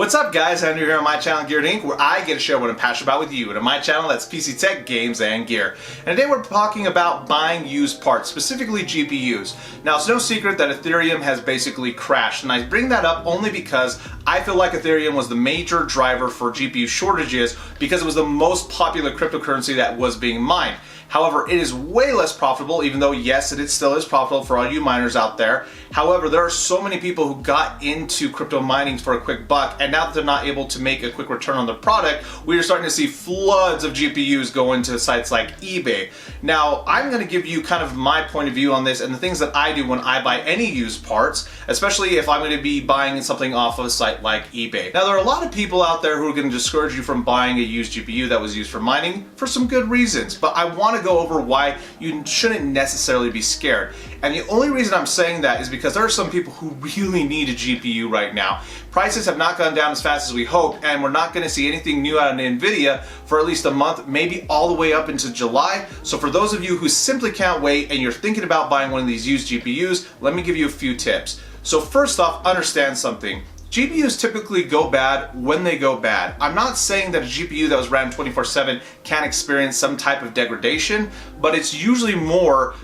What's up guys, Andrew here on my channel Geared Inc., where I get to share what I'm passionate about with you. And on my channel, that's PC tech, games, and gear. And today we're talking about buying used parts, specifically GPUs. Now it's no secret that Ethereum has basically crashed, and I bring that up only because I feel like Ethereum was the major driver for GPU shortages because it was the most popular cryptocurrency that was being mined. However, it is way less profitable, even though yes, it still is profitable for all you miners out there. However, there are so many people who got into crypto mining for a quick buck, and now that they're not able to make a quick return on their product, we are starting to see floods of GPUs go into sites like eBay. Now, I'm going to give you kind of my point of view on this and the things that I do when I buy any used parts, especially if I'm going to be buying something off of a site like eBay. Now, there are a lot of people out there who are going to discourage you from buying a used GPU that was used for mining for some good reasons, but I want to go over why you shouldn't necessarily be scared. And the only reason I'm saying that is because there are some people who really need a GPU right now. Prices have not gone down as fast as we hoped, and we're not going to see anything new out of Nvidia for at least a month, maybe all the way up into July. So for those of you who simply can't wait and you're thinking about buying one of these used GPUs, let me give you a few tips. So first off, understand something. GPUs typically go bad when they go bad. I'm not saying that a GPU that was ran 24/7 can't experience some type of degradation, but it's usually more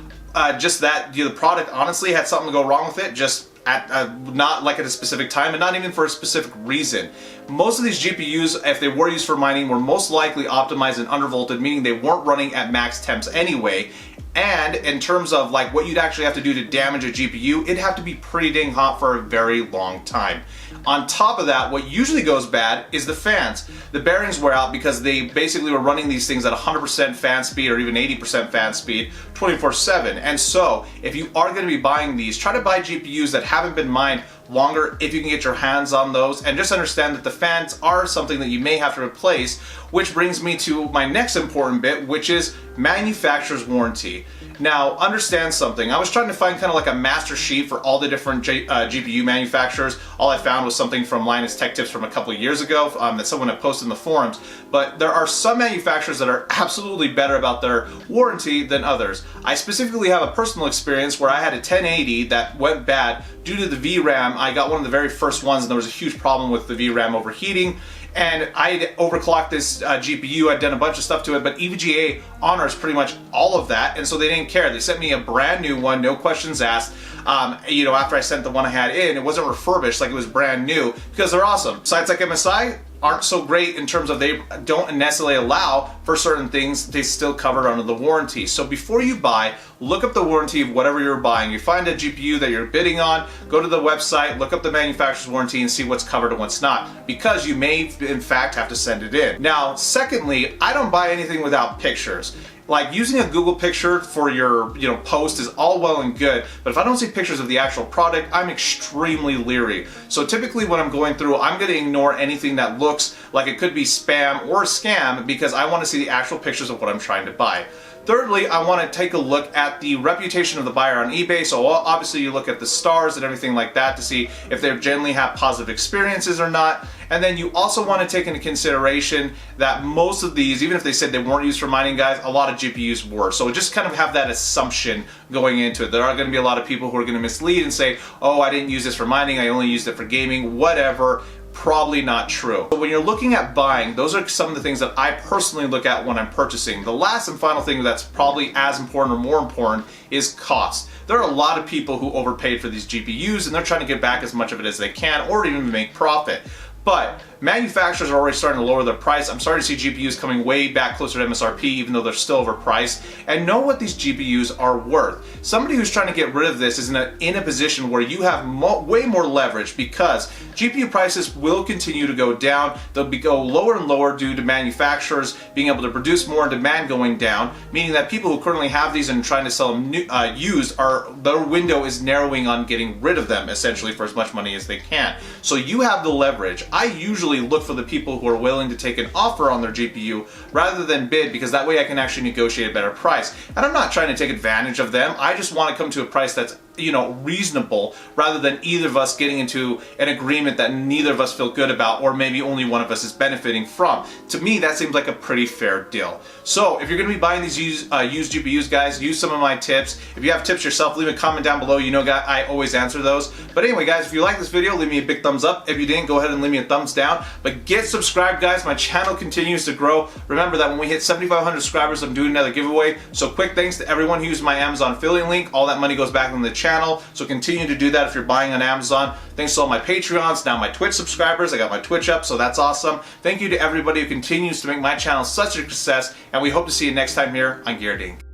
just that the product honestly had something go wrong with it, just not like at a specific time and not even for a specific reason. Most of these GPUs, if they were used for mining, were most likely optimized and undervolted, meaning they weren't running at max temps anyway. And in terms of like what you'd actually have to do to damage a GPU, it'd have to be pretty dang hot for a very long time. On top of that, what usually goes bad is the fans. The bearings wear out because they basically were running these things at 100% fan speed or even 80% fan speed 24/7. And so if you are going to be buying these, try to buy GPUs that haven't been mined longer if you can get your hands on those, and just understand that the fans are something that you may have to replace, which brings me to my next important bit, which is manufacturer's warranty. Now, understand something. I was trying to find kind of like a master sheet for all the different GPU manufacturers. All I found was something from Linus Tech Tips from a couple of years ago that someone had posted in the forums. But there are some manufacturers that are absolutely better about their warranty than others. I specifically have a personal experience where I had a 1080 that went bad due to the VRAM. I got one of the very first ones and there was a huge problem with the VRAM overheating. And I had overclocked this GPU, I'd done a bunch of stuff to it, but EVGA honors pretty much all of that, and so they didn't care. They sent me a brand new one, no questions asked. After I sent the one I had in, it wasn't refurbished, like it was brand new, because they're awesome. Sites like MSI aren't so great in terms of they don't necessarily allow for certain things they still covered under the warranty. So before you buy, look up the warranty of whatever you're buying. You find a GPU that you're bidding on, go to the website, look up the manufacturer's warranty and see what's covered and what's not, because you may in fact have to send it in. Now, secondly, I don't buy anything without pictures. Like using a Google picture for your post is all well and good, but if I don't see pictures of the actual product, I'm extremely leery. So typically when I'm going through, I'm going to ignore anything that looks like it could be spam or a scam because I want to see the actual pictures of what I'm trying to buy. Thirdly, I want to take a look at the reputation of the buyer on eBay. So obviously you look at the stars and everything like that to see if they generally have positive experiences or not. And then you also want to take into consideration that most of these, even if they said they weren't used for mining, guys, a lot of GPUs were. So just kind of have that assumption going into it. There are going to be a lot of people who are going to mislead and say, oh, I didn't use this for mining, I only used it for gaming, whatever. Probably not true. But when you're looking at buying, those are some of the things that I personally look at when I'm purchasing. The last and final thing that's probably as important or more important is cost. There are a lot of people who overpaid for these GPUs and they're trying to get back as much of it as they can or even make profit. But manufacturers are already starting to lower their price. I'm starting to see GPUs coming way back closer to MSRP, even though they're still overpriced. And know what these GPUs are worth. Somebody who's trying to get rid of this is in a position where you have way more leverage, because GPU prices will continue to go down. They'll go lower and lower due to manufacturers being able to produce more and demand going down, meaning that people who currently have these and trying to sell them used, their window is narrowing on getting rid of them essentially for as much money as they can. So you have the leverage. I usually look for the people who are willing to take an offer on their GPU rather than bid, because that way I can actually negotiate a better price. And I'm not trying to take advantage of them. I just want to come to a price that's reasonable, rather than either of us getting into an agreement that neither of us feel good about, or maybe only one of us is benefiting from. To me, that seems like a pretty fair deal. So if you're going to be buying these used GPUs, guys, use some of my tips. If you have tips yourself, leave a comment down below. Guys, I always answer those. But anyway, guys, if you like this video, leave me a big thumbs up. If you didn't, go ahead and leave me a thumbs down. But get subscribed, guys. My channel continues to grow. Remember that when we hit 7,500 subscribers, I'm doing another giveaway. So quick thanks to everyone who used my Amazon affiliate link. All that money goes back on the channel. So continue to do that if you're buying on Amazon. Thanks to all my Patreons, now my Twitch subscribers. I got my Twitch up, so that's awesome. Thank you to everybody who continues to make my channel such a success, and we hope to see you next time here on Geared Inc.